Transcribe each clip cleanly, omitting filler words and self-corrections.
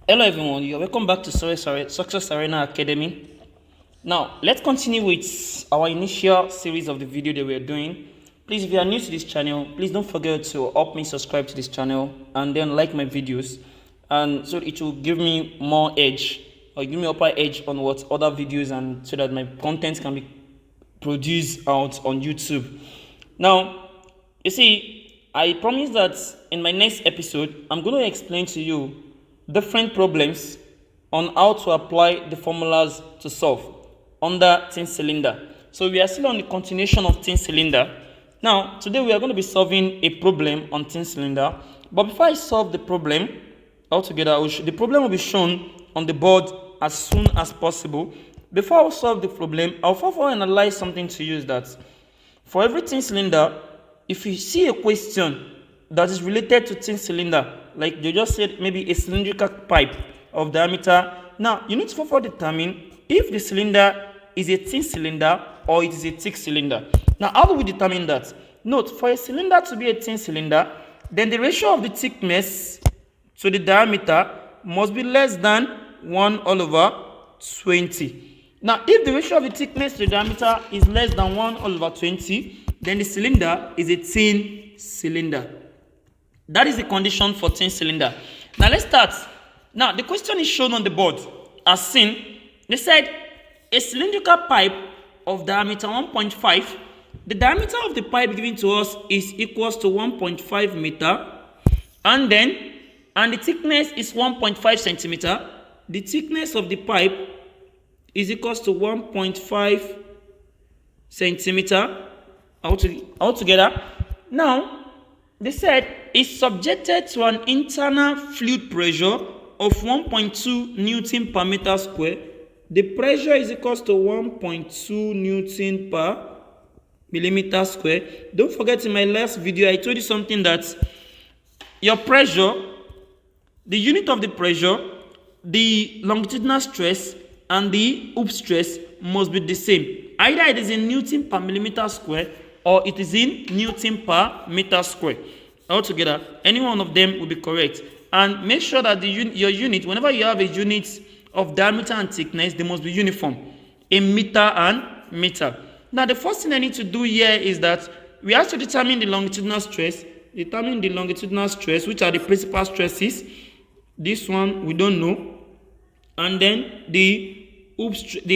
Hello everyone, you're welcome back to Success Arena Academy. Now, let's continue with our initial series of the video that we're doing. Please, if you are new to this channel, please don't forget to help me subscribe to this channel and then like my videos, and so it will give me more edge or give me upper edge on what other videos, and so that my content can be produced out on YouTube. Now, you see, I promise that in my next episode, I'm going to explain to you different problems on how to apply the formulas to solve under tin cylinder. So we are still on the continuation of tin cylinder. Now, today we are going to be solving a problem on tin cylinder. But before I solve the problem altogether, the problem will be shown on the board as soon as possible. Before I solve the problem, I'll first analyze something to use that. For every tin cylinder, if you see a question that is related to tin cylinder, like they just said maybe a cylindrical pipe of diameter, now you need to first determine if the cylinder is a thin cylinder or it is a thick cylinder. Now, how do we determine that? Note, for a cylinder to be a thin cylinder, then the ratio of the thickness to the diameter must be less than 1/20. Now, if the ratio of the thickness to the diameter is less than 1/20, then the cylinder is a thin cylinder. That is the condition for thin cylinder. Now, let's start. Now, the question is shown on the board. As seen, they said a cylindrical pipe of diameter 1.5. The diameter of the pipe given to us is equals to 1.5 meter, and the thickness is 1.5 centimeter. The thickness of the pipe is equals to 1.5 centimeter altogether. Now, they said it's subjected to an internal fluid pressure of 1.2 Newton per meter square. The pressure is equals to 1.2 Newton per millimeter square. Don't forget, in my last video, I told you something that your pressure, the unit of the pressure, the longitudinal stress, and the hoop stress must be the same. Either it is in Newton per millimeter square or it is in Newton per meter square. Altogether, any one of them will be correct. And make sure that your unit, whenever you have a unit of diameter and thickness, they must be uniform in meter and meter. Now, the first thing I need to do here is that we have to determine the longitudinal stress, which are the principal stresses. This one we don't know. And then the hoop stress,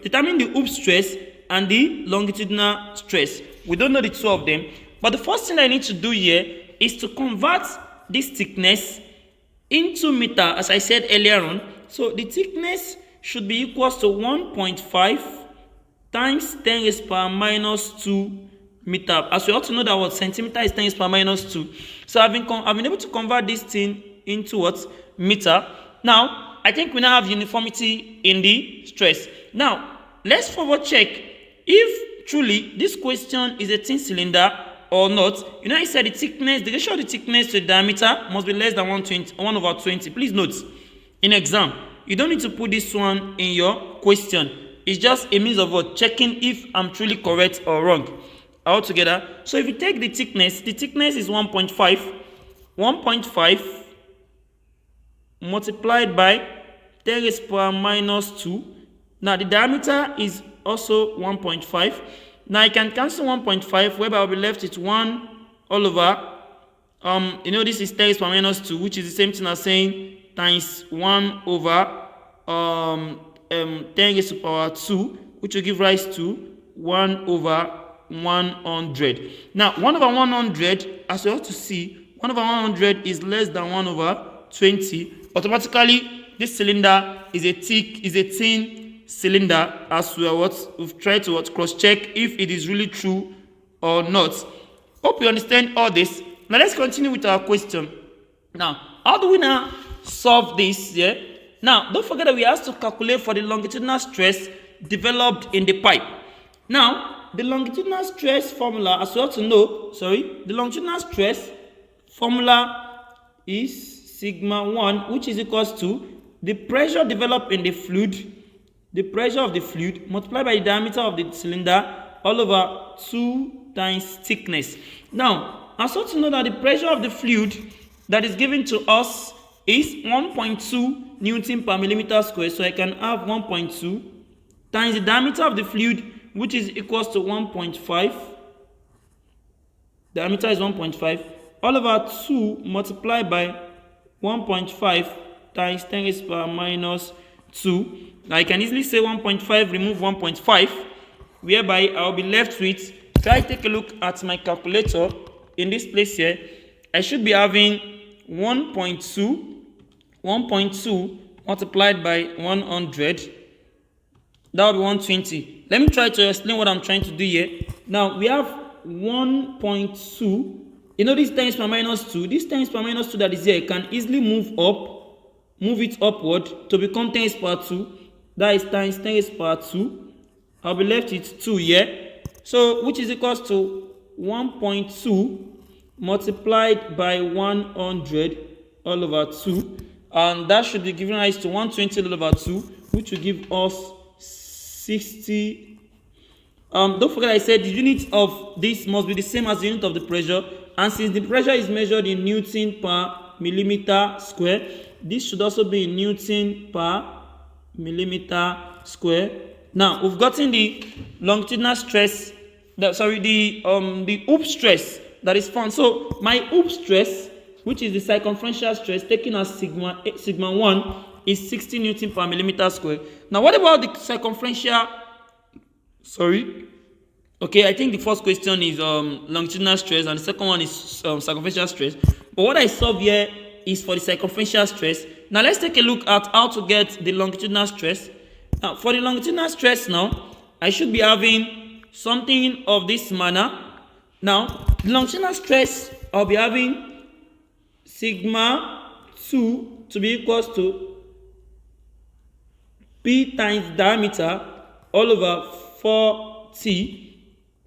determine the hoop stress and the longitudinal stress. We don't know the two of them. But the first thing I need to do here is to convert this thickness into meter, as I said earlier on. So the thickness should be equals to 1.5 times 10 raised power minus 2 meter. As we also know that what centimeter is 10 raised power minus 2. So I've been able to convert this thing into what? Meter. Now, I think we now have uniformity in the stress. Now, let's forward check if truly this question is a thin cylinder or not. You know, I said the ratio of the thickness to the diameter must be less than 1/20. Please note, in exam, you don't need to put this one in your question. It's just a means of what? Checking if I'm truly correct or wrong. Altogether, so if you take the thickness is 1.5 multiplied by 10 raised power minus 2. Now, the diameter is also 1.5. Now, I can cancel 1.5, whereby I'll be left with 1 all over. This is 10 raised power minus 2, which is the same thing as saying times 1 over 10 raised to power 2, which will give rise to 1 over 100. Now, 1 over 100, as you have to see, 1 over 100 is less than 1/20. Automatically, this cylinder is a thin cylinder, as we've tried to cross-check if it is really true or not. Hope you understand all this. Now, let's continue with our question. Now, how do we now solve this? Yeah. Now, don't forget that we have to calculate for the longitudinal stress developed in the pipe. Now, the longitudinal stress formula, as you ought to know, the longitudinal stress formula is sigma 1, which is equals to the pressure developed in the fluid, multiplied by the diameter of the cylinder all over 2 times thickness. Now, as you ought to know that the pressure of the fluid that is given to us is 1.2 Newton per millimeter square. So I can have 1.2 times the diameter of the fluid, which is equals to 1.5. Diameter is 1.5 all over 2 multiplied by 1.5 times 10 raised power minus 2. Now I can easily say 1.5 remove 1.5, whereby I'll be left with, if I take a look at my calculator in this place here, I should be having 1.2 multiplied by 100. That will be 120. Let me try to explain what I'm trying to do here. Now we have 1.2. You know this 10 raised power minus 2. This 10 raised power minus 2 that is here can easily move it upward to become 10 raised power 2. That is times 10 raised power 2. I'll be left with 2 here. So which is equals to 1.2 multiplied by 100 all over 2. And that should be giving rise to 120 all over 2, which will give us 60. Don't forget I said the unit of this must be the same as the unit of the pressure. And since the pressure is measured in Newton per millimeter square, this should also be in Newton per millimeter square. Now we've gotten the longitudinal stress, the hoop stress that is found. So my hoop stress, which is the circumferential stress taken as sigma 1, is 60 Newton per millimeter square. Now what about the circumferential? Okay, I think the first question is longitudinal stress and the second one is circumferential stress. But what I solve here is for the circumferential stress. Now let's take a look at how to get the longitudinal stress. Now for the longitudinal stress now, I should be having something of this manner. Now the longitudinal stress, I'll be having sigma 2 to be equals to P times diameter all over 4T.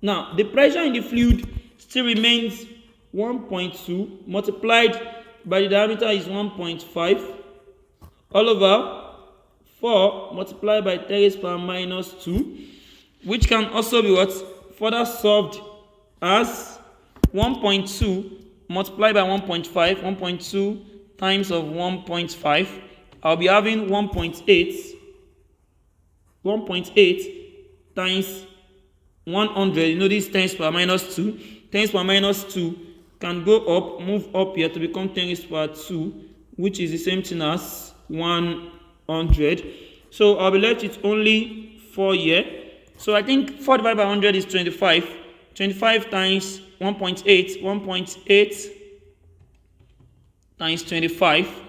Now, the pressure in the fluid still remains 1.2 multiplied by the diameter is 1.5 all over 4 multiplied by 10 raised power minus 2, which can also be what? Further solved as 1.2 multiplied by 1.5, 1.2 times of 1.5. I'll be having 1.8 times 100. You know this 10 raised power minus 2. 10 raised power minus 2 can go up, move up here to become 10 raised power 2, which is the same thing as 100. So I'll be left with only 4 here. So I think 4 divided by 100 is 25. 25 times 1.8. 1.8 times 25.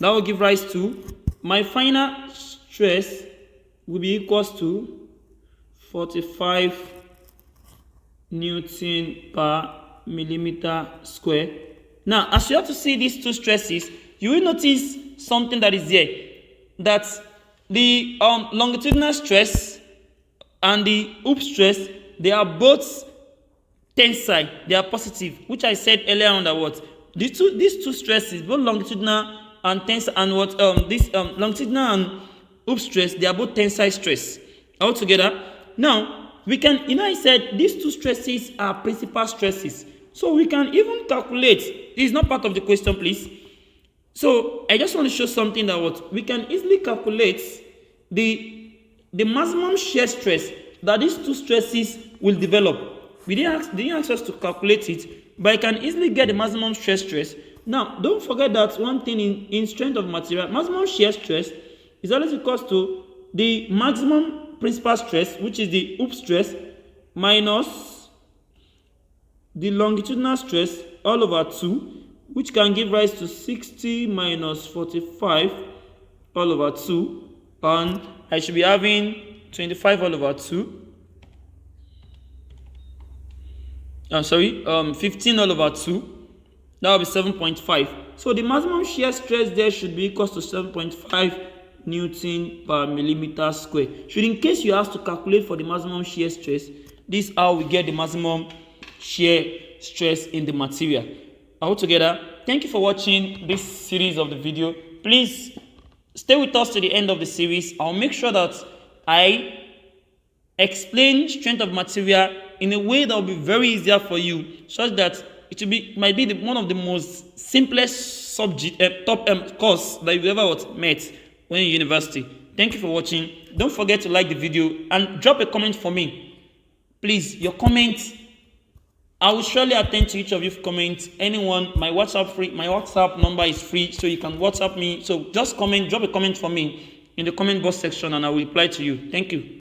That will give rise to my final stress will be equals to 45 Newton per millimeter square. Now, as you have to see these two stresses, you will notice something that is here. That the longitudinal stress and the hoop stress, they are both tensile, they are positive, which I said earlier on that what these two stresses, both longitudinal and tensile, and what longitudinal and hoop stress, they are both tensile stress altogether. Now we can, I said these two stresses are principal stresses, so we can even calculate. This is not part of the question, please. So I just want to show something that what we can easily calculate the maximum shear stress that these two stresses will develop. We didn't ask us to calculate it, but I can easily get the maximum shear stress. Now, don't forget that one thing in strength of material, maximum shear stress is always equals to the maximum principal stress, which is the hoop stress, minus the longitudinal stress all over 2, which can give rise to 60 minus 45 all over 2, and I should be having 25 all over 2. 15 all over 2. That will be 7.5. So the maximum shear stress there should be equal to 7.5 Newton per millimeter square. Should in case you have to calculate for the maximum shear stress, this is how we get the maximum shear stress in the material. Altogether, thank you for watching this series of the video. Please stay with us to the end of the series. I'll make sure that I explain strength of material in a way that will be very easier for you, such that might be one of the most simplest subject top course that you've ever met when in university. Thank you for watching. Don't forget to like the video and drop a comment for me. Please, your comments, I will surely attend to each of your comments. Anyone, my WhatsApp number is free, so you can WhatsApp me. So just drop a comment for me in the comment box section, and I will reply to you. Thank you.